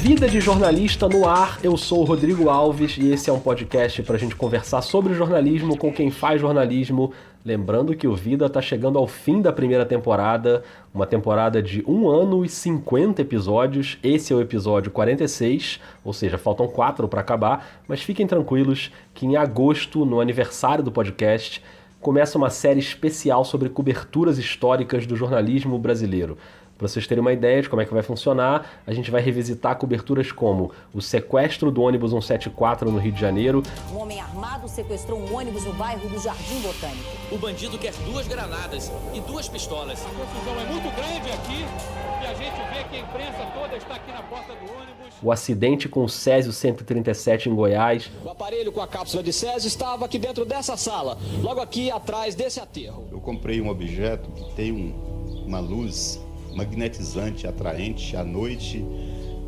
Vida de Jornalista no ar, eu sou o Rodrigo Alves e esse é um podcast para a gente conversar sobre jornalismo com quem faz jornalismo. Lembrando que o Vida está chegando ao fim da primeira temporada, uma temporada de 1 ano e 50 episódios. Esse é o episódio 46, ou seja, faltam 4 para acabar, mas fiquem tranquilos que em agosto, no aniversário do podcast, começa uma série especial sobre coberturas históricas do jornalismo brasileiro. Para vocês terem uma ideia de como é que vai funcionar, a gente vai revisitar coberturas como o sequestro do ônibus 174 no Rio de Janeiro. Um homem armado sequestrou um ônibus no bairro do Jardim Botânico. O bandido quer 2 granadas e 2 pistolas. A confusão é muito grande aqui e a gente vê que a imprensa toda está aqui na porta do ônibus. O acidente com o Césio 137 em Goiás. O aparelho com a cápsula de Césio estava aqui dentro dessa sala, logo aqui atrás desse aterro. Eu comprei um objeto que tem uma luz magnetizante, atraente, à noite,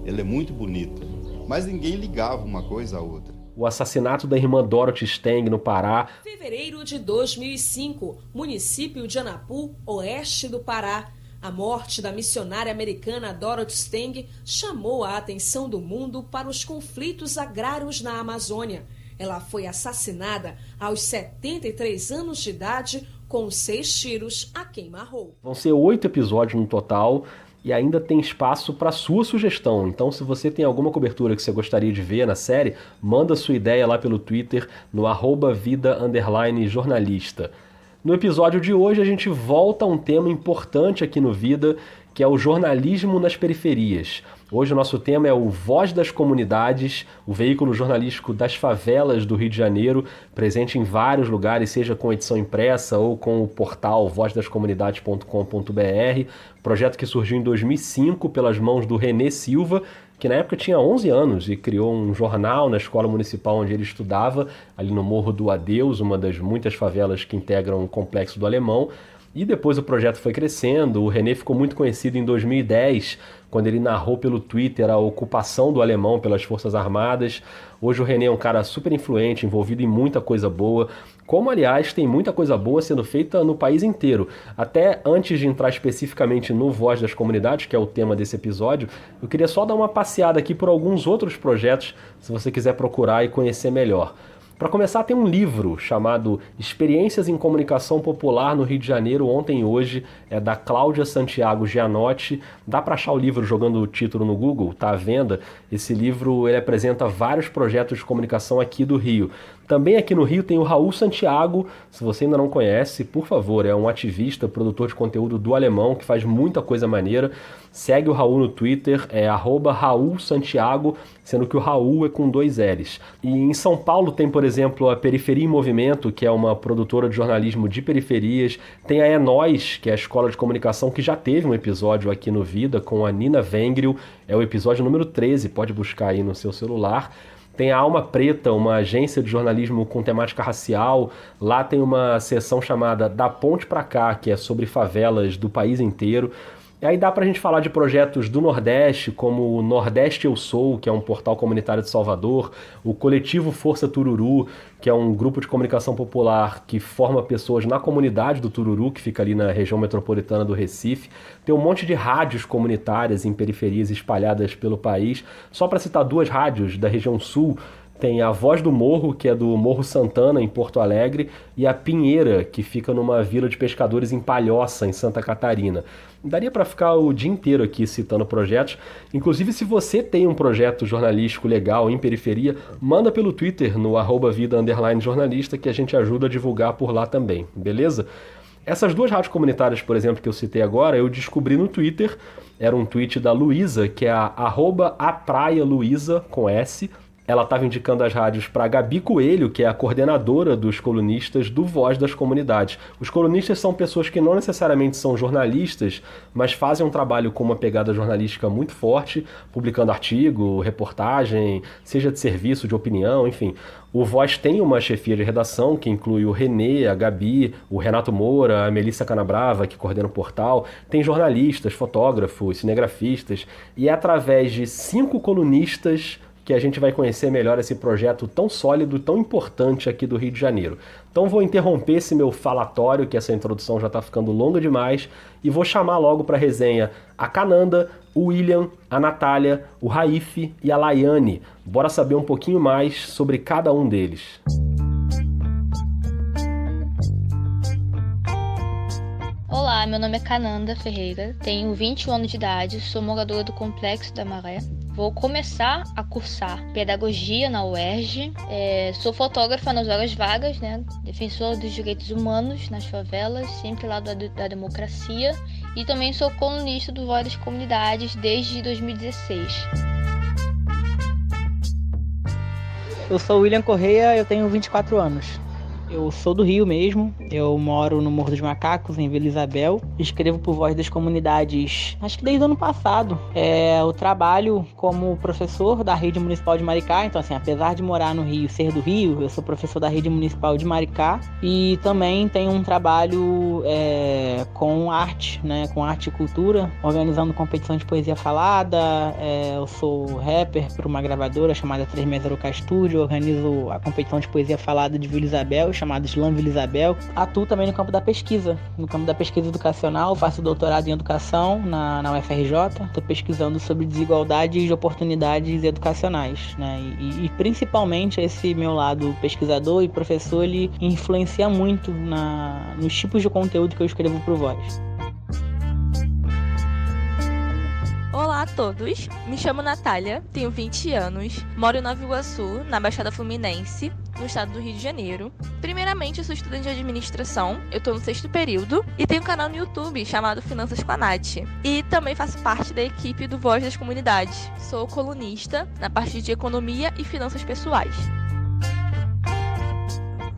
ela é muito bonita, mas ninguém ligava uma coisa à outra. O assassinato da irmã Dorothy Steng no Pará. Fevereiro de 2005, município de Anapu, oeste do Pará. A morte da missionária americana Dorothy Steng chamou a atenção do mundo para os conflitos agrários na Amazônia. Ela foi assassinada aos 73 anos de idade com 6 tiros a queima-roupa. Vão ser 8 episódios no total e ainda tem espaço para sua sugestão. Então, se você tem alguma cobertura que você gostaria de ver na série, manda sua ideia lá pelo Twitter no @vida_jornalista. No episódio de hoje, a gente volta a um tema importante aqui no Vida, que é o jornalismo nas periferias. Hoje o nosso tema é o Voz das Comunidades, o veículo jornalístico das favelas do Rio de Janeiro, presente em vários lugares, seja com edição impressa ou com o portal vozdascomunidades.com.br, projeto que surgiu em 2005 pelas mãos do Renê Silva, que na época tinha 11 anos e criou um jornal na escola municipal onde ele estudava, ali no Morro do Adeus, uma das muitas favelas que integram o Complexo do Alemão. E depois o projeto foi crescendo, o Renê ficou muito conhecido em 2010, quando ele narrou pelo Twitter a ocupação do Alemão pelas Forças Armadas. Hoje o Renê é um cara super influente, envolvido em muita coisa boa, como aliás tem muita coisa boa sendo feita no país inteiro. Até antes de entrar especificamente no Voz das Comunidades, que é o tema desse episódio, eu queria só dar uma passeada aqui por alguns outros projetos, se você quiser procurar e conhecer melhor. Para começar, tem um livro chamado Experiências em Comunicação Popular no Rio de Janeiro, ontem e hoje, é da Cláudia Santiago Gianotti. Dá para achar o livro jogando o título no Google, tá à venda. Esse livro ele apresenta vários projetos de comunicação aqui do Rio. Também aqui no Rio tem o Raul Santiago, se você ainda não conhece, por favor, é um ativista, produtor de conteúdo do Alemão, que faz muita coisa maneira. Segue o Raul no Twitter, é @Raul Santiago, sendo que o Raul é com 2 L's. E em São Paulo tem, por exemplo, a Periferia em Movimento, que é uma produtora de jornalismo de periferias. Tem a É Nós, que é a escola de comunicação que já teve um episódio aqui no Vida com a Nina Wengril, é o episódio número 13, pode buscar aí no seu celular. Tem a Alma Preta, uma agência de jornalismo com temática racial. Lá tem uma seção chamada Da Ponte Pra Cá, que é sobre favelas do país inteiro. E aí dá pra gente falar de projetos do Nordeste, como o Nordeste Eu Sou, que é um portal comunitário de Salvador, o Coletivo Força Tururu, que é um grupo de comunicação popular que forma pessoas na comunidade do Tururu, que fica ali na região metropolitana do Recife. Tem um monte de rádios comunitárias em periferias espalhadas pelo país. Só para citar 2 rádios da região sul, tem a Voz do Morro, que é do Morro Santana, em Porto Alegre, e a Pinheira, que fica numa vila de pescadores em Palhoça, em Santa Catarina. Daria para ficar o dia inteiro aqui citando projetos. Inclusive, se você tem um projeto jornalístico legal em periferia, manda pelo Twitter no @vida_jornalista que a gente ajuda a divulgar por lá também, beleza? Essas 2 rádios comunitárias, por exemplo, que eu citei agora, eu descobri no Twitter. Era um tweet da Luísa, que é a @apraialuísa, com S. Ela estava indicando as rádios para a Gabi Coelho, que é a coordenadora dos colunistas do Voz das Comunidades. Os colunistas são pessoas que não necessariamente são jornalistas, mas fazem um trabalho com uma pegada jornalística muito forte, publicando artigo, reportagem, seja de serviço, de opinião, enfim. O Voz tem uma chefia de redação que inclui o Renê, a Gabi, o Renato Moura, a Melissa Canabrava, que coordena o portal. Tem jornalistas, fotógrafos, cinegrafistas, e é através de 5 colunistas que que a gente vai conhecer melhor esse projeto tão sólido, tão importante aqui do Rio de Janeiro. Então vou interromper esse meu falatório, que essa introdução já está ficando longa demais, e vou chamar logo para a resenha a Cananda, o William, a Natália, o Raif e a Laiane. Bora saber um pouquinho mais sobre cada um deles. Olá, meu nome é Cananda Ferreira, tenho 21 anos de idade, sou moradora do Complexo da Maré. Vou começar a cursar pedagogia na UERJ, sou fotógrafa nas horas vagas, né? Defensora dos direitos humanos nas favelas, sempre lá da democracia, e também sou colunista do Voz das Comunidades desde 2016. Eu sou o William Correia, eu tenho 24 anos. Eu sou do Rio mesmo, eu moro no Morro dos Macacos, em Vila Isabel. Escrevo por Voz das Comunidades, acho que desde o ano passado. Eu trabalho como professor da Rede Municipal de Maricá, então assim, apesar de morar no Rio, ser do Rio, eu sou professor da Rede Municipal de Maricá. E também tenho um trabalho com arte, né, com arte e cultura, organizando competição de poesia falada. Eu sou rapper por uma gravadora chamada 360K Studio, organizo a competição de poesia falada de Vila Isabel, chamado Slam Vila Isabel. Atuo também no campo da pesquisa educacional, faço doutorado em educação na UFRJ. Estou pesquisando sobre desigualdades de oportunidades educacionais, né? E principalmente esse meu lado pesquisador e professor, ele influencia muito nos tipos de conteúdo que eu escrevo pro Voz. Olá a todos, me chamo Natália, tenho 20 anos, moro em Nova Iguaçu, na Baixada Fluminense, no estado do Rio de Janeiro. Primeiramente, eu sou estudante de administração, eu estou no 6º período e tenho um canal no YouTube chamado Finanças com a Nath. E também faço parte da equipe do Voz das Comunidades. Sou colunista na parte de economia e finanças pessoais.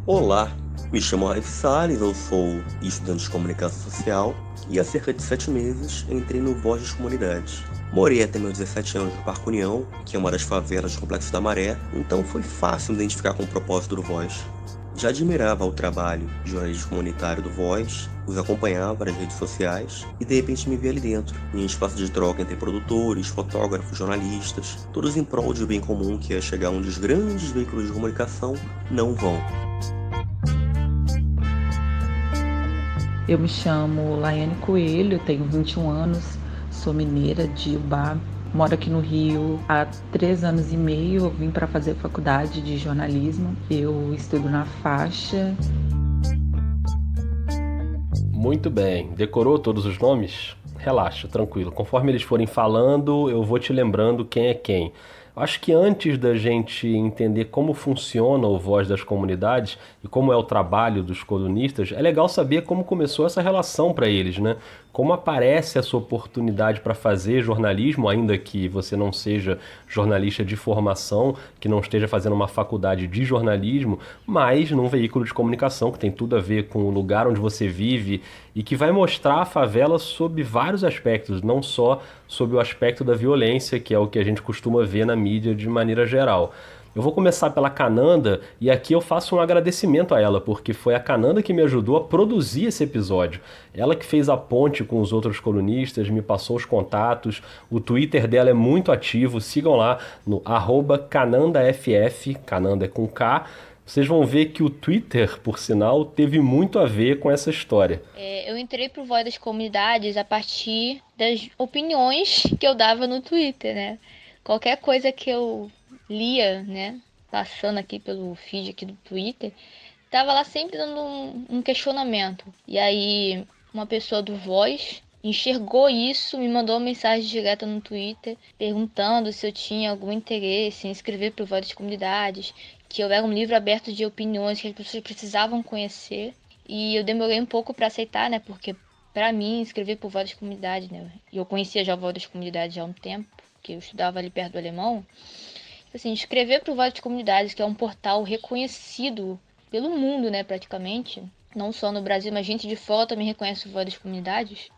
Olá, me chamo Raif Salles, eu sou estudante de comunicação social e há cerca de 7 meses entrei no Voz das Comunidades. Morei até meus 17 anos no Parque União, que é uma das favelas do Complexo da Maré, então foi fácil me identificar com o propósito do Voz. Já admirava o trabalho de jornalismo comunitário do Voz, os acompanhava nas redes sociais e de repente me vi ali dentro, em espaço de troca entre produtores, fotógrafos, jornalistas, todos em prol de um bem comum que é chegar onde os grandes veículos de comunicação não vão. Eu me chamo Laiane Coelho, tenho 21 anos, sou mineira de Ubá, moro aqui no Rio há 3 anos e meio, eu vim para fazer faculdade de jornalismo, eu estudo na faixa. Muito bem, decorou todos os nomes? Relaxa, tranquilo, conforme eles forem falando, eu vou te lembrando quem é quem. Acho que antes da gente entender como funciona o Voz das Comunidades e como é o trabalho dos colunistas, é legal saber como começou essa relação para eles, né? Como aparece essa oportunidade para fazer jornalismo, ainda que você não seja jornalista de formação, que não esteja fazendo uma faculdade de jornalismo, mas num veículo de comunicação que tem tudo a ver com o lugar onde você vive e que vai mostrar a favela sob vários aspectos, não só sob o aspecto da violência, que é o que a gente costuma ver na mídia de maneira geral. Eu vou começar pela Cananda e aqui eu faço um agradecimento a ela, porque foi a Cananda que me ajudou a produzir esse episódio. Ela que fez a ponte com os outros colunistas, me passou os contatos, o Twitter dela é muito ativo, sigam lá no @CanandaFF, Cananda é com K. Vocês vão ver que o Twitter, por sinal, teve muito a ver com essa história. Eu entrei pro Voz das Comunidades a partir das opiniões que eu dava no Twitter, né? Qualquer coisa que eu lia, né, passando aqui pelo feed aqui do Twitter, tava lá sempre dando um questionamento. E aí uma pessoa do Voz enxergou isso, me mandou uma mensagem direta no Twitter, perguntando se eu tinha algum interesse em escrever pro Voz das Comunidades, que eu era um livro aberto de opiniões que as pessoas precisavam conhecer. E eu demorei um pouco para aceitar, né, porque para mim escrever pro Voz das Comunidades, né, e eu conhecia já o Voz das Comunidades já há um tempo, porque eu estudava ali perto do Alemão. Assim, escrever para o Voz das Comunidades, que é um portal reconhecido pelo mundo, né, praticamente, não só no Brasil, mas gente de fora também reconhece o Voz das Comunidades.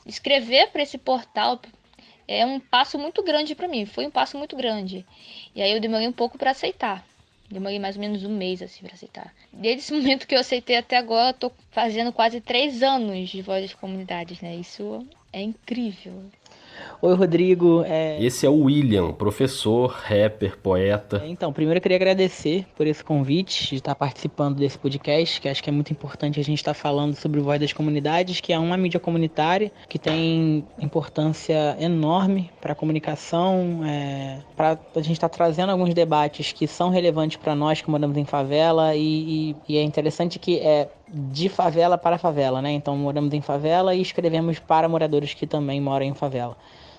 Escrever para esse portal é um passo muito grande para mim, foi um passo muito grande. E aí eu demorei um pouco para aceitar. Demorei mais ou menos um mês assim para aceitar. Desde esse momento que eu aceitei até agora, eu tô fazendo quase 3 anos de Voz das Comunidades, né? Isso é incrível. Oi, Rodrigo. Esse é o William, professor, rapper, poeta. Então, primeiro eu queria agradecer por esse convite de estar participando desse podcast, que acho que é muito importante a gente estar falando sobre o Voz das Comunidades, que é uma mídia comunitária que tem importância enorme para a comunicação, para a gente estar trazendo alguns debates que são relevantes para nós que moramos em favela e é interessante que é de favela para favela, né? Então moramos em favela e escrevemos para moradores que também moram em favela.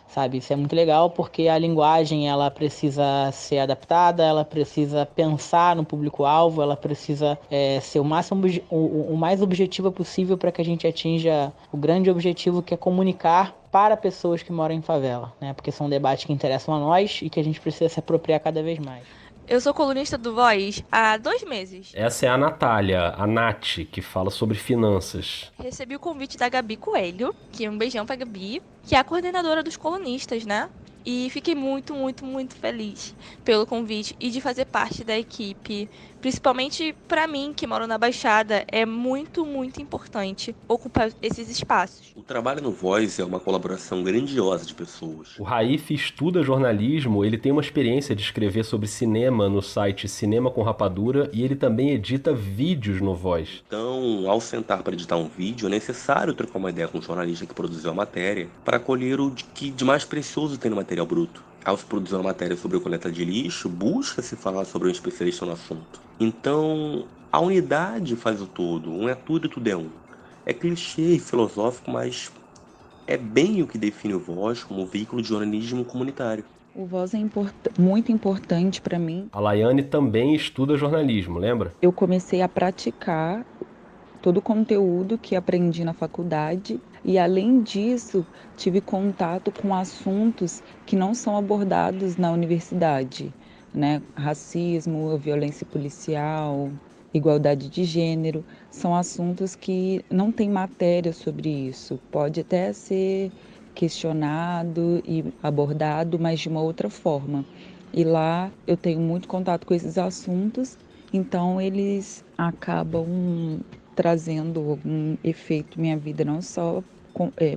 Sabe, isso é muito legal porque a linguagem ela precisa ser adaptada, ela precisa pensar no público-alvo, ela precisa ser o mais objetiva possível para que a gente atinja o grande objetivo que é comunicar para pessoas que moram em favela, né? Porque são debates que interessam a nós e que a gente precisa se apropriar cada vez mais. Eu sou colunista do Voz há 2 meses. Essa é a Natália, a Nath, que fala sobre finanças. Recebi o convite da Gabi Coelho, que um beijão pra Gabi, que é a coordenadora dos colunistas, né? E fiquei muito, muito, muito feliz pelo convite e de fazer parte da equipe. Principalmente para mim, que moro na Baixada, é muito, muito importante ocupar esses espaços. O trabalho no Voz é uma colaboração grandiosa de pessoas. O Raif estuda jornalismo, ele tem uma experiência de escrever sobre cinema no site Cinema com Rapadura e ele também edita vídeos no Voz. Então, ao sentar para editar um vídeo, é necessário trocar uma ideia com o jornalista que produziu a matéria para colher o que de mais precioso tem no material bruto. Ao se produzir uma matéria sobre a coleta de lixo, busca-se falar sobre um especialista no assunto. Então, a unidade faz o todo, um é tudo e tudo é um. É clichê e filosófico, mas é bem o que define o Voz como veículo de jornalismo comunitário. O Voz é muito importante para mim. A Laiane também estuda jornalismo, lembra? Eu comecei a praticar todo o conteúdo que aprendi na faculdade e, além disso, tive contato com assuntos que não são abordados na universidade, né? Racismo, violência policial, igualdade de gênero, são assuntos que não tem matéria sobre isso. Pode até ser questionado e abordado, mas de uma outra forma. E lá eu tenho muito contato com esses assuntos, então eles acabam trazendo algum efeito na minha vida, não só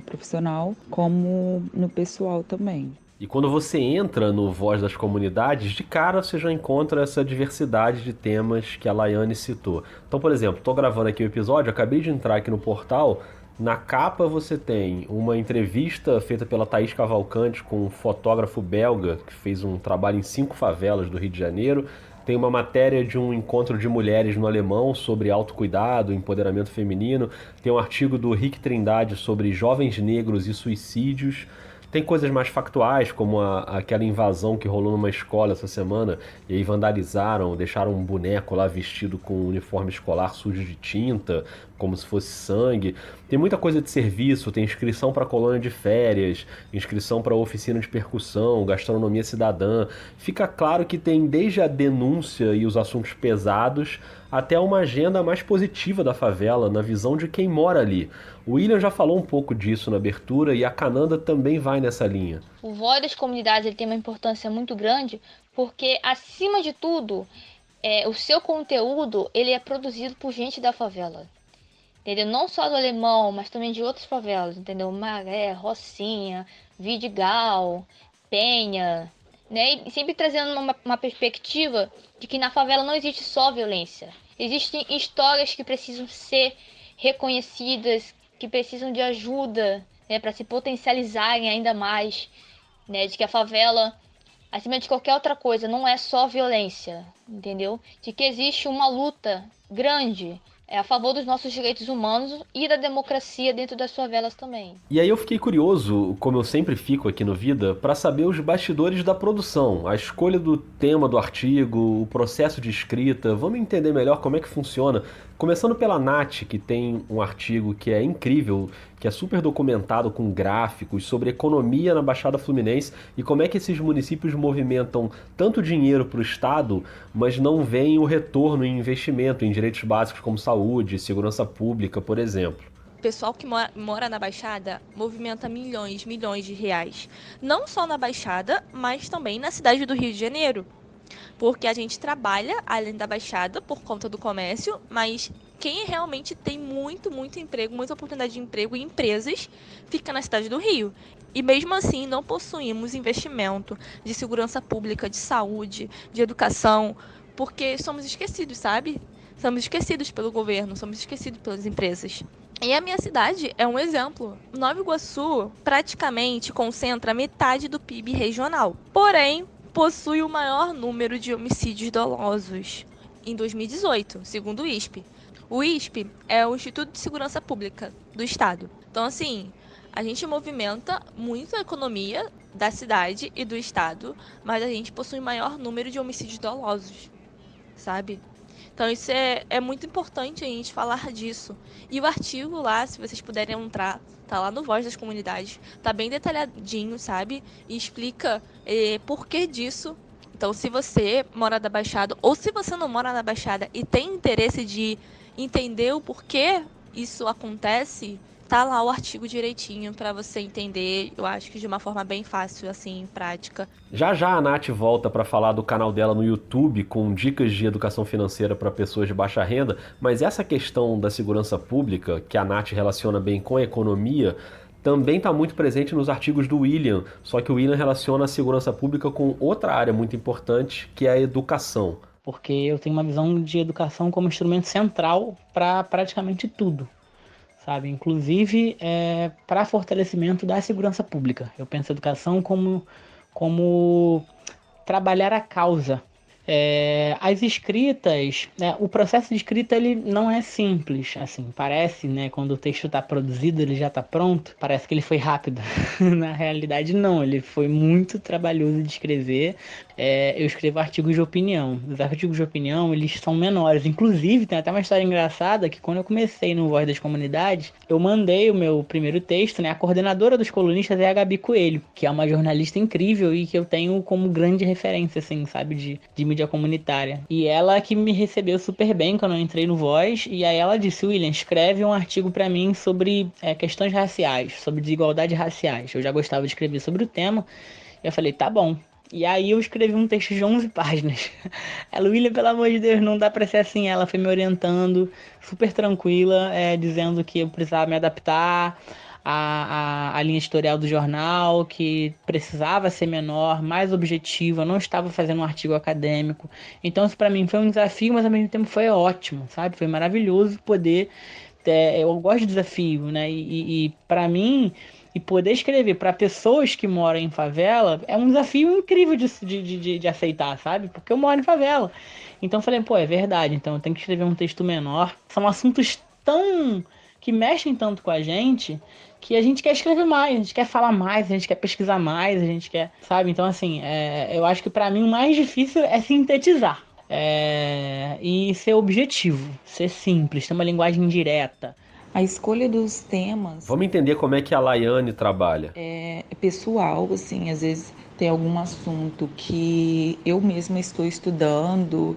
profissional, como no pessoal também. E quando você entra no Voz das Comunidades, de cara você já encontra essa diversidade de temas que a Laiane citou. Então, por exemplo, estou gravando aqui o episódio, acabei de entrar aqui no portal, na capa você tem uma entrevista feita pela Thaís Cavalcante com um fotógrafo belga que fez um trabalho em 5 favelas do Rio de Janeiro. Tem uma matéria de um encontro de mulheres no Alemão sobre autocuidado, empoderamento feminino. Tem um artigo do Rick Trindade sobre jovens negros e suicídios. Tem coisas mais factuais, como aquela invasão que rolou numa escola essa semana, e aí vandalizaram, deixaram um boneco lá vestido com um uniforme escolar sujo de tinta, como se fosse sangue. Tem muita coisa de serviço, tem inscrição para colônia de férias, inscrição para oficina de percussão, gastronomia cidadã. Fica claro que tem desde a denúncia e os assuntos pesados até uma agenda mais positiva da favela, na visão de quem mora ali. O William já falou um pouco disso na abertura e a Cananda também vai nessa linha. O Voz das Comunidades ele tem uma importância muito grande porque, acima de tudo, o seu conteúdo ele é produzido por gente da favela. Entendeu? Não só do Alemão, mas também de outras favelas, entendeu? Maré, Rocinha, Vidigal, Penha, né? E sempre trazendo uma perspectiva de que na favela não existe só violência. Existem histórias que precisam ser reconhecidas, que precisam de ajuda, né, para se potencializarem ainda mais, né, de que a favela, acima de qualquer outra coisa, não é só violência, entendeu? De que existe uma luta grande a favor dos nossos direitos humanos e da democracia dentro das favelas também. E aí eu fiquei curioso, como eu sempre fico aqui no Vida, para saber os bastidores da produção, a escolha do tema do artigo, o processo de escrita. Vamos entender melhor como é que funciona. Começando pela Nath, que tem um artigo que é incrível, que é super documentado com gráficos sobre economia na Baixada Fluminense e como é que esses municípios movimentam tanto dinheiro para o Estado, mas não veem o retorno em investimento em direitos básicos como saúde, segurança pública, por exemplo. O pessoal que mora na Baixada movimenta milhões de reais. Não só na Baixada, mas também na cidade do Rio de Janeiro. Porque a gente trabalha além da Baixada por conta do comércio, mas quem realmente tem muito emprego, muita oportunidade de emprego em empresas, fica na cidade do Rio. E mesmo assim não possuímos investimento de segurança pública, de saúde, de educação, porque somos esquecidos, sabe? Somos esquecidos pelo governo, somos esquecidos pelas empresas. E a minha cidade é um exemplo. Nova Iguaçu praticamente concentra metade do PIB regional. Porém, possui o maior número de homicídios dolosos em 2018, segundo o ISP. O ISP é o Instituto de Segurança Pública do Estado. Então, assim, a gente movimenta muito a economia da cidade e do estado, mas a gente possui o maior número de homicídios dolosos, sabe? Então isso é muito importante a gente falar disso. E o artigo lá, se vocês puderem entrar, tá lá no Voz das Comunidades, tá bem detalhadinho, sabe? E explica por que disso. Então se você mora na Baixada, ou se você não mora na Baixada e tem interesse de entender o porquê isso acontece, tá lá o artigo direitinho para você entender, eu acho que de uma forma bem fácil, assim, prática. Já a Nath volta para falar do canal dela no YouTube com dicas de educação financeira para pessoas de baixa renda, mas essa questão da segurança pública, que a Nath relaciona bem com a economia, também está muito presente nos artigos do William, só que o William relaciona a segurança pública com outra área muito importante, que é a educação. Porque eu tenho uma visão de educação como instrumento central para praticamente tudo. Sabe? Inclusive para fortalecimento da segurança pública. Eu penso a educação como trabalhar a causa. As escritas, o processo de escrita ele não é simples, assim, parece, né, quando o texto está produzido, ele já está pronto, parece que ele foi rápido. Na realidade não, ele foi muito trabalhoso de escrever. Eu escrevo artigos de opinião. Os artigos de opinião, eles são menores. Inclusive, tem até uma história engraçada que quando eu comecei no Voz das Comunidades, eu mandei o meu primeiro texto, né? A coordenadora dos colunistas é a Gabi Coelho, que é uma jornalista incrível e que eu tenho como grande referência, assim, sabe, de mídia comunitária. E ela que me recebeu super bem quando eu entrei no Voz, e aí ela disse: William, escreve um artigo pra mim sobre questões raciais, sobre desigualdades raciais. Eu já gostava de escrever sobre o tema, e eu falei, tá bom. E aí eu escrevi um texto de 11 páginas. Ela, William, pelo amor de Deus, não dá pra ser assim. Ela foi me orientando, super tranquila, dizendo que eu precisava me adaptar à linha editorial do jornal, que precisava ser menor, mais objetiva, não estava fazendo um artigo acadêmico. Então isso pra mim foi um desafio, mas ao mesmo tempo foi ótimo, sabe? Foi maravilhoso poder... eu gosto de desafio, né? E pra mim... E poder escrever para pessoas que moram em favela é um desafio incrível de aceitar, sabe? Porque eu moro em favela. Então eu falei, é verdade, então eu tenho que escrever um texto menor. São assuntos que mexem tanto com a gente que a gente quer escrever mais, a gente quer falar mais, a gente quer pesquisar mais, a gente quer, sabe? Então assim, eu acho que para mim o mais difícil é sintetizar. E ser objetivo, ser simples, ter uma linguagem direta. A escolha dos temas... Vamos entender como é que a Laiane trabalha. É pessoal, assim, às vezes tem algum assunto que eu mesma estou estudando,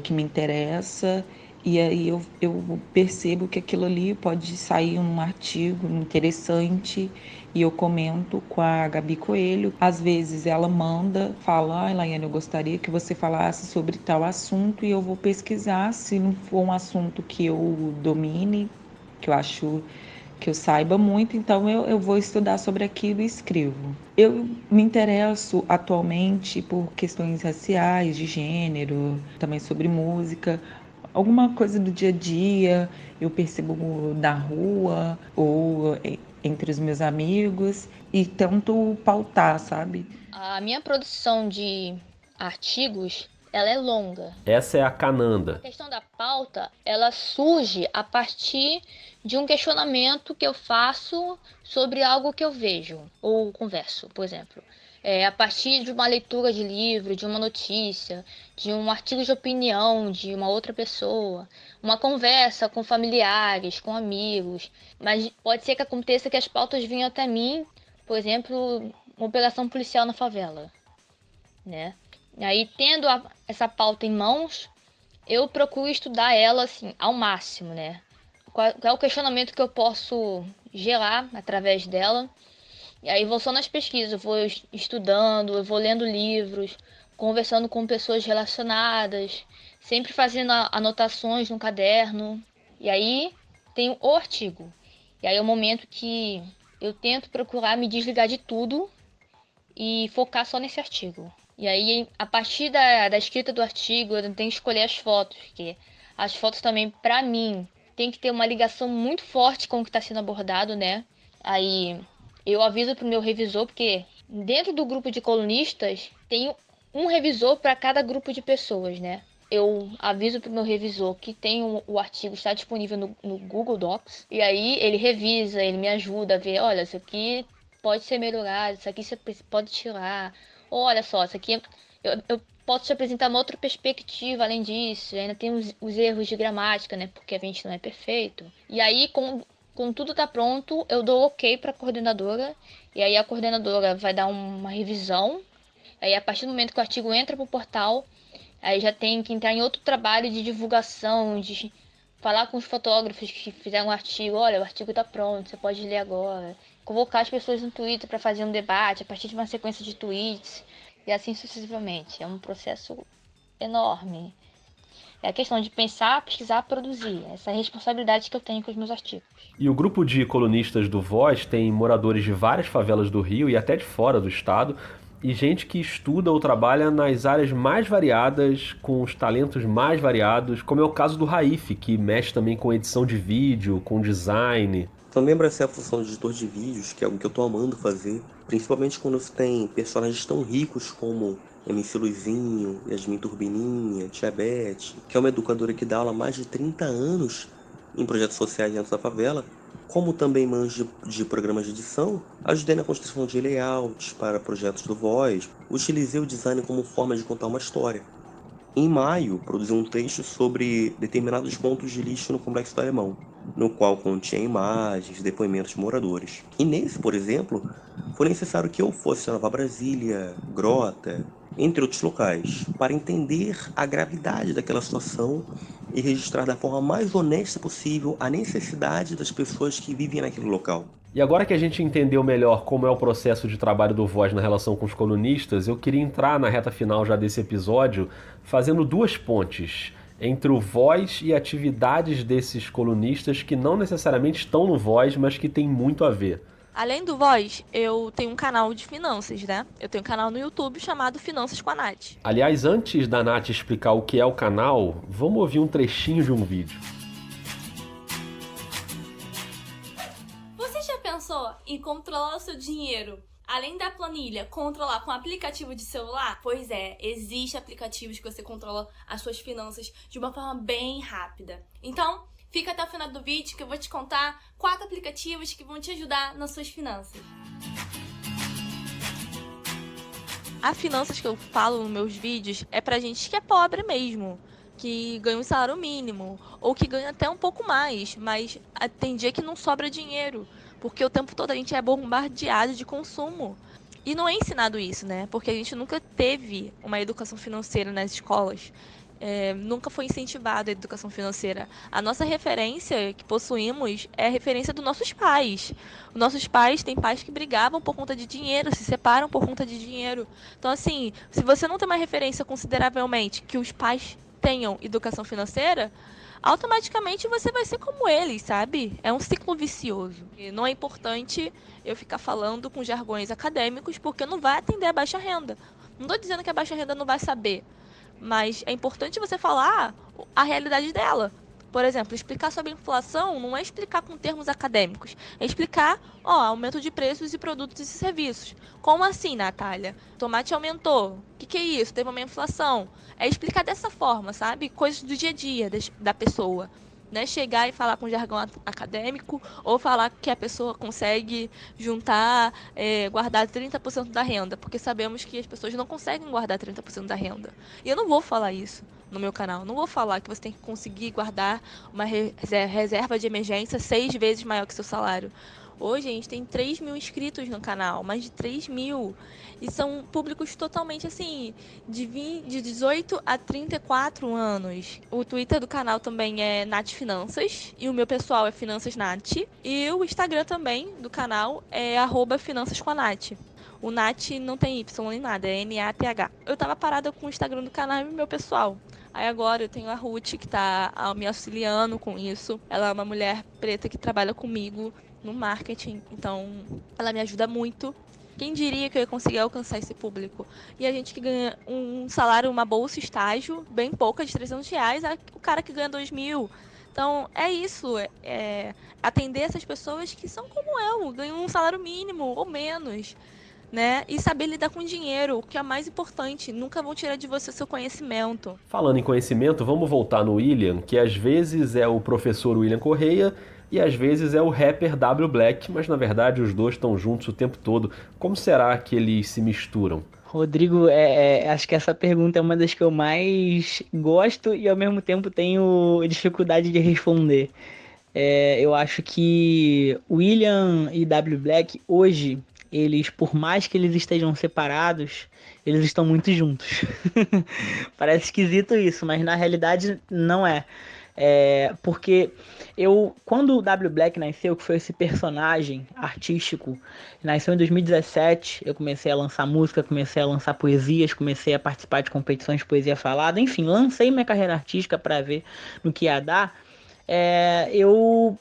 que me interessa, e aí eu percebo que aquilo ali pode sair um artigo interessante e eu comento com a Gabi Coelho. Às vezes ela fala, Laiane, eu gostaria que você falasse sobre tal assunto, e eu vou pesquisar. Se não for um assunto que eu domine, que eu acho que eu saiba muito, então eu vou estudar sobre aquilo e escrevo. Eu me interesso atualmente por questões raciais, de gênero, também sobre música, alguma coisa do dia a dia, eu percebo na rua ou entre os meus amigos e tento pautar, sabe? A minha produção de artigos, ela é longa. Essa é a Cananda. A questão da pauta, ela surge a partir de um questionamento que eu faço sobre algo que eu vejo ou converso, por exemplo. A partir de uma leitura de livro, de uma notícia, de um artigo de opinião de uma outra pessoa, uma conversa com familiares, com amigos. Mas pode ser que aconteça que as pautas venham até mim, por exemplo, uma operação policial na favela, né? E aí, tendo essa pauta em mãos, eu procuro estudar ela assim, ao máximo, né? Qual é o questionamento que eu posso gerar através dela? E aí vou só nas pesquisas, eu vou estudando, eu vou lendo livros, conversando com pessoas relacionadas, sempre fazendo anotações no caderno. E aí tem o artigo. E aí é o momento que eu tento procurar me desligar de tudo e focar só nesse artigo. E aí, a partir da escrita do artigo, eu tenho que escolher as fotos, porque as fotos também, pra mim, tem que ter uma ligação muito forte com o que está sendo abordado, né? Aí eu aviso pro meu revisor, porque dentro do grupo de colunistas tem um revisor para cada grupo de pessoas, né? Eu aviso pro meu revisor que o artigo está disponível no Google Docs. E aí ele revisa, ele me ajuda a ver, olha, isso aqui pode ser melhorado, isso aqui você pode tirar. Olha só, isso aqui eu posso te apresentar uma outra perspectiva além disso. Ainda tem os erros de gramática, né? Porque a gente não é perfeito. E aí, quando tudo tá pronto, eu dou ok para a coordenadora. E aí a coordenadora vai dar uma revisão. Aí a partir do momento que o artigo entra pro portal, aí já tem que entrar em outro trabalho de divulgação, de falar com os fotógrafos que fizeram o artigo. Olha, o artigo tá pronto, você pode ler agora. Convocar as pessoas no Twitter para fazer um debate a partir de uma sequência de tweets. E assim sucessivamente. É um processo enorme. É a questão de pensar, pesquisar, produzir. Essa é a responsabilidade que eu tenho com os meus artigos. E o grupo de colunistas do Voz tem moradores de várias favelas do Rio e até de fora do estado, e gente que estuda ou trabalha nas áreas mais variadas, com os talentos mais variados, como é o caso do Raif, que mexe também com edição de vídeo, com design. Também abracei a função de editor de vídeos, que é algo que eu tô amando fazer, principalmente quando você tem personagens tão ricos como MC Luizinho, Yasmin Turbininha, Tia Beth, que é uma educadora que dá aula há mais de 30 anos em projetos sociais dentro da favela, como também manjo de programas de edição. Ajudei na construção de layouts para projetos do Voz, utilizei o design como forma de contar uma história. Em maio, produzi um texto sobre determinados pontos de lixo no Complexo do Alemão, no qual continha imagens, depoimentos de moradores. E nesse, por exemplo, foi necessário que eu fosse a Nova Brasília, Grota, entre outros locais, para entender a gravidade daquela situação e registrar da forma mais honesta possível a necessidade das pessoas que vivem naquele local. E agora que a gente entendeu melhor como é o processo de trabalho do Voz na relação com os colunistas, eu queria entrar na reta final já desse episódio fazendo duas pontes entre o Voz e atividades desses colunistas que não necessariamente estão no Voz, mas que tem muito a ver. Além do Voz, eu tenho um canal de finanças, né? Eu tenho um canal no YouTube chamado Finanças com a Nath. Aliás, antes da Nath explicar o que é o canal, vamos ouvir um trechinho de um vídeo. Você já pensou em controlar o seu dinheiro? Além da planilha, controlar com aplicativo de celular? Pois é, existem aplicativos que você controla as suas finanças de uma forma bem rápida. Então, fica até o final do vídeo que eu vou te contar 4 aplicativos que vão te ajudar nas suas finanças. As finanças que eu falo nos meus vídeos é pra gente que é pobre mesmo, que ganha um salário mínimo, ou que ganha até um pouco mais, mas tem dia que não sobra dinheiro, porque o tempo todo a gente é bombardeado de consumo. E não é ensinado isso, né? Porque a gente nunca teve uma educação financeira nas escolas. Nunca foi incentivada a educação financeira. A nossa referência que possuímos é a referência dos nossos pais. Os nossos pais têm pais que brigavam por conta de dinheiro, se separam por conta de dinheiro. Então, assim, se você não tem uma referência consideravelmente que os pais tenham educação financeira, automaticamente você vai ser como eles, sabe? É um ciclo vicioso. E não é importante eu ficar falando com jargões acadêmicos, porque não vai atender a baixa renda. Não estou dizendo que a baixa renda não vai saber, mas é importante você falar a realidade dela. Por exemplo, explicar sobre a inflação não é explicar com termos acadêmicos, é explicar, aumento de preços de produtos e serviços. Como assim, Natália? Tomate aumentou. O que é isso? Teve uma inflação. É explicar dessa forma, sabe? Coisas do dia a dia da pessoa. Não é chegar e falar com jargão acadêmico ou falar que a pessoa consegue juntar, guardar 30% da renda, porque sabemos que as pessoas não conseguem guardar 30% da renda. E eu não vou falar isso no meu canal. Não vou falar que você tem que conseguir guardar uma reserva de emergência 6 vezes maior que seu salário. Hoje a gente tem 3 mil inscritos no canal, mais de 3 mil. E são públicos totalmente assim, de 18 a 34 anos. O Twitter do canal também é Nath Finanças. E o meu pessoal é Finanças Nath. E o Instagram também do canal é @finançascoanath. O Nath não tem Y nem nada, é N-A-T-H. Eu tava parada com o Instagram do canal e meu pessoal. Aí agora eu tenho a Ruth, que tá me auxiliando com isso. Ela é uma mulher preta que trabalha comigo no marketing, então ela me ajuda muito. Quem diria que eu ia conseguir alcançar esse público? E a gente que ganha um salário, uma bolsa estágio, bem pouca, de R$300, o cara que ganha 2.000. Então, é isso, atender essas pessoas que são como eu, ganham um salário mínimo ou menos, né? E saber lidar com dinheiro, o que é mais importante, nunca vão tirar de você o seu conhecimento. Falando em conhecimento, vamos voltar no William, que às vezes é o professor William Correia e às vezes é o rapper W Black, mas na verdade os dois estão juntos o tempo todo. Como será que eles se misturam? Rodrigo, acho que essa pergunta é uma das que eu mais gosto e ao mesmo tempo tenho dificuldade de responder. Eu acho que William e W Black hoje, eles, por mais que eles estejam separados, eles estão muito juntos. Parece esquisito isso, mas na realidade não é. Porque quando o W Black nasceu, que foi esse personagem artístico, nasceu em 2017, eu comecei a lançar música, comecei a lançar poesias, comecei a participar de competições de poesia falada, enfim, lancei minha carreira artística para ver no que ia dar. Eu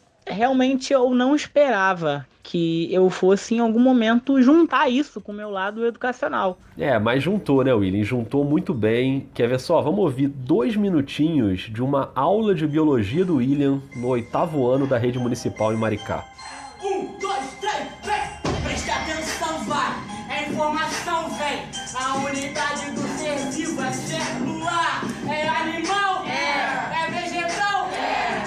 não esperava que eu fosse em algum momento juntar isso com o meu lado educacional. Mas juntou, né, William? Juntou muito bem. Quer ver só? Vamos ouvir 2 minutinhos de uma aula de biologia do William no 8º ano da rede municipal em Maricá. 1, 2, 3, vem! Preste atenção, vai! É informação, vem! A unidade do ser vivo é celular, é animal, é vegetal,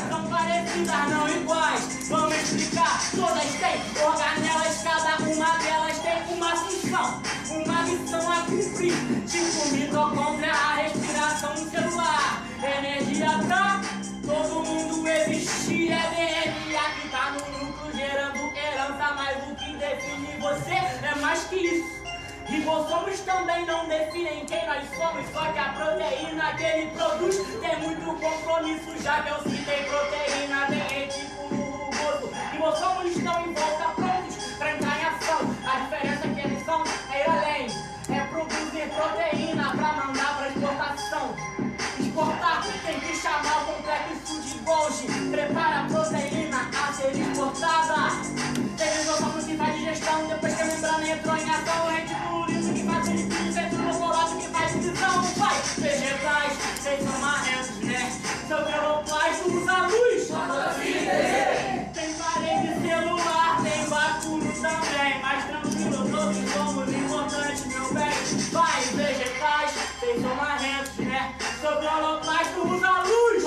são parecidas, não iguais. Vamos explicar, todas têm organelas, cada uma delas tem uma função, uma missão a cumprir. Tipo mitocôndria, a respiração celular, energia pra todo mundo existir, é DNA que tá no núcleo gerando herança, mas o que define você é mais que isso. Ribossomos também não definem quem nós somos, só que a proteína que ele produz tem muito compromisso, já que eu citei proteína, tem retículo rugoso. Ribossomos estão em volta prontos pra entrar em ação, a diferença que eles são é ir além, é produzir proteína pra mandar pra exportação. Exportar tem que chamar o complexo de Golgi, prepara a proteína a ser exportada. Tem ribossomos que faz digestão, depois que a membrana entrou em ação, o retículo que faz lipídio, centrofolato que faz divisão, vai! Vegetais, sem marrentos, né? Seu cloroplasto usa luz, tem parede celular, tem báculo também, mas tranquilo, todos somos importantes, meu bem. Vai! Vegetais, sem marrentos, né? Seu cloroplasto usa luz,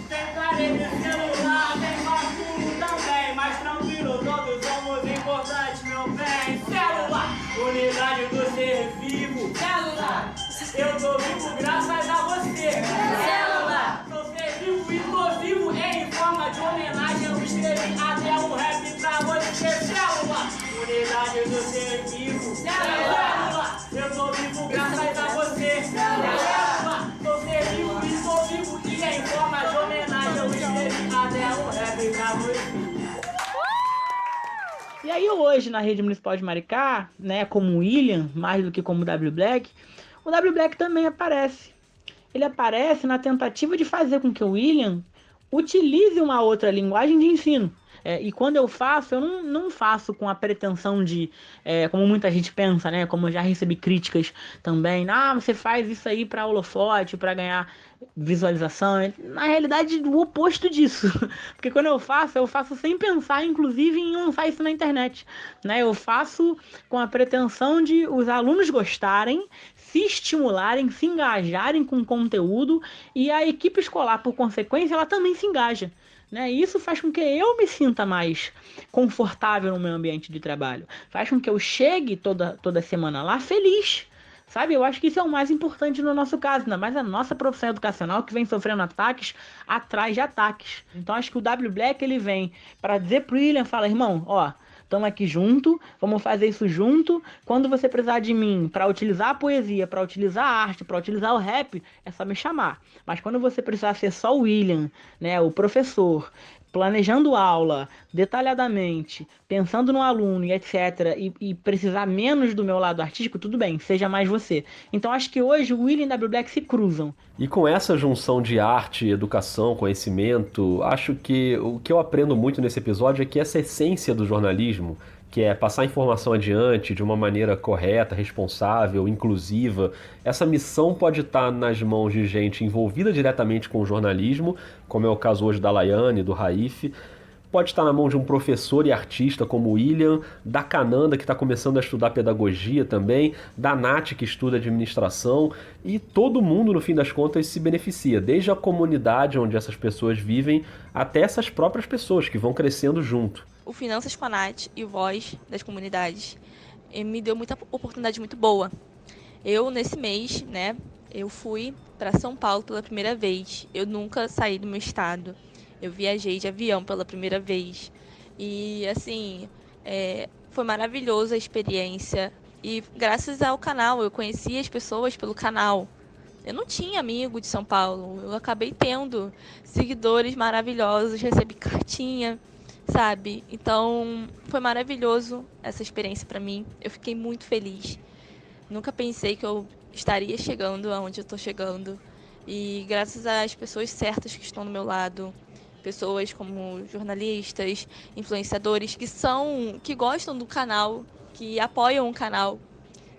tem parede celular, tem báculo também, mas tranquilo, todos somos importantes, meu bem. Célula, unidade do ser vivo. Célula, eu tô vivo graças a você. Célula, sou ser vivo e tô vivo em forma de homenagem. Eu escrevi até um rap pra você. Célula, unidade do ser vivo. Célula, eu tô vivo graças a você. Célula, sou ser vivo e tô vivo e em forma de homenagem. Eu escrevi até um rap pra você. E aí hoje na rede municipal de Maricá, né, como o William, mais do que como o W Black, o W Black também aparece. Ele aparece na tentativa de fazer com que o William utilize uma outra linguagem de ensino. E quando eu faço, eu não faço com a pretensão de, como muita gente pensa, né? Como eu já recebi críticas também, você faz isso aí para holofote, para ganhar visualização. Na realidade, o oposto disso. Porque quando eu faço sem pensar, inclusive, em lançar isso na internet, né? Eu faço com a pretensão de os alunos gostarem, se estimularem, se engajarem com o conteúdo e a equipe escolar, por consequência, ela também se engaja. Né? E isso faz com que eu me sinta mais confortável no meu ambiente de trabalho. Faz com que eu chegue toda semana lá feliz. Sabe? Eu acho que isso é o mais importante no nosso caso, ainda mais a nossa profissão educacional que vem sofrendo ataques atrás de ataques. Então acho que o W Black ele vem para dizer pro William, fala, irmão, estamos aqui junto, vamos fazer isso junto. Quando você precisar de mim para utilizar a poesia, para utilizar a arte, para utilizar o rap, é só me chamar. Mas quando você precisar ser só o William, né, o professor, planejando aula detalhadamente, pensando no aluno e etc, e precisar menos do meu lado artístico, tudo bem, seja mais você. Então acho que hoje o William e W Black se cruzam. E com essa junção de arte, educação, conhecimento, acho que o que eu aprendo muito nesse episódio é que essa essência do jornalismo, que é passar a informação adiante de uma maneira correta, responsável, inclusiva, essa missão pode estar nas mãos de gente envolvida diretamente com o jornalismo, como é o caso hoje da Laiane, do Raif, pode estar na mão de um professor e artista como o William, da Cananda, que está começando a estudar pedagogia também, da Nath, que estuda administração, e todo mundo, no fim das contas, se beneficia, desde a comunidade onde essas pessoas vivem, até essas próprias pessoas que vão crescendo junto. O Finanças com a Nath e o Voz das Comunidades me deu muita oportunidade muito boa. Eu, nesse mês, né, eu fui para São Paulo pela primeira vez. Eu nunca saí do meu estado. Eu viajei de avião pela primeira vez. E, assim, foi maravilhosa a experiência. E graças ao canal, eu conheci as pessoas pelo canal. Eu não tinha amigo de São Paulo. Eu acabei tendo seguidores maravilhosos, recebi cartinha, sabe? Então, foi maravilhoso essa experiência para mim. Eu fiquei muito feliz. Nunca pensei que eu estaria chegando aonde eu estou chegando. E graças às pessoas certas que estão do meu lado, pessoas como jornalistas, influenciadores que gostam do canal, que apoiam o canal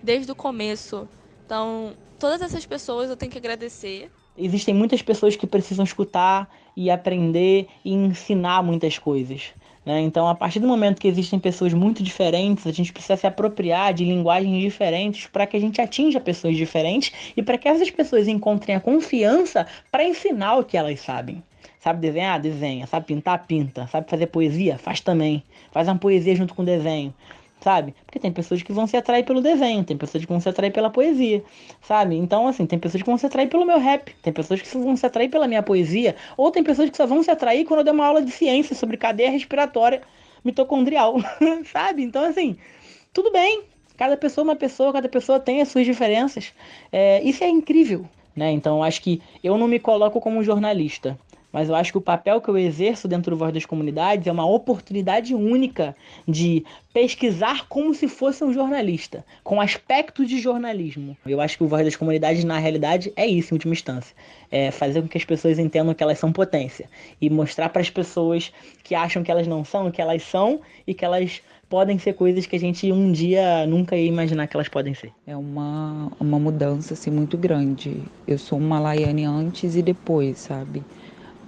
desde o começo. Então, todas essas pessoas eu tenho que agradecer. Existem muitas pessoas que precisam escutar e aprender e ensinar muitas coisas, né? Então, a partir do momento que existem pessoas muito diferentes, a gente precisa se apropriar de linguagens diferentes para que a gente atinja pessoas diferentes e para que essas pessoas encontrem a confiança para ensinar o que elas sabem. Sabe desenhar? Desenha. Sabe pintar? Pinta. Sabe fazer poesia? Faz também. Faz uma poesia junto com o desenho. Sabe? Porque tem pessoas que vão se atrair pelo desenho, tem pessoas que vão se atrair pela poesia, sabe? Então, assim, tem pessoas que vão se atrair pelo meu rap, tem pessoas que vão se atrair pela minha poesia, ou tem pessoas que só vão se atrair quando eu der uma aula de ciência sobre cadeia respiratória mitocondrial, sabe? Então, assim, tudo bem. Cada pessoa é uma pessoa, cada pessoa tem as suas diferenças. Isso é incrível, né? Então, acho que eu não me coloco como jornalista, mas eu acho que o papel que eu exerço dentro do Voz das Comunidades é uma oportunidade única de pesquisar como se fosse um jornalista, com aspectos de jornalismo. Eu acho que o Voz das Comunidades, na realidade, é isso, em última instância. É fazer com que as pessoas entendam que elas são potência. E mostrar para as pessoas que acham que elas não são, que elas são e que elas podem ser coisas que a gente um dia nunca ia imaginar que elas podem ser. É uma mudança assim, muito grande. Eu sou uma Laiane antes e depois, sabe?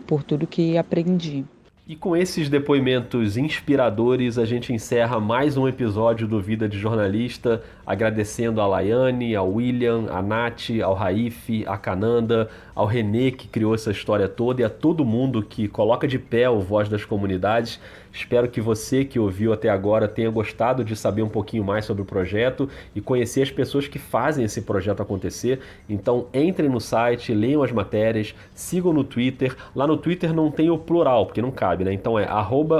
Por tudo que aprendi. E com esses depoimentos inspiradores, a gente encerra mais um episódio do Vida de Jornalista, agradecendo a Laiane, ao William, a Nath, ao Raif, a Cananda, ao Renê, que criou essa história toda, e a todo mundo que coloca de pé o Voz das Comunidades. Espero que você que ouviu até agora tenha gostado de saber um pouquinho mais sobre o projeto e conhecer as pessoas que fazem esse projeto acontecer. Então entrem no site, leiam as matérias, sigam no Twitter. Lá no Twitter não tem o plural, porque não cabe, né? Então é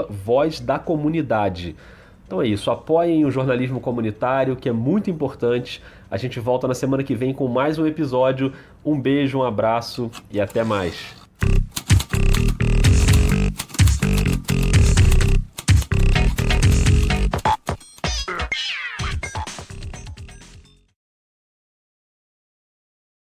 @vozdacomunidade. Então é isso, apoiem o jornalismo comunitário, que é muito importante. A gente volta na semana que vem com mais um episódio. Um beijo, um abraço e até mais.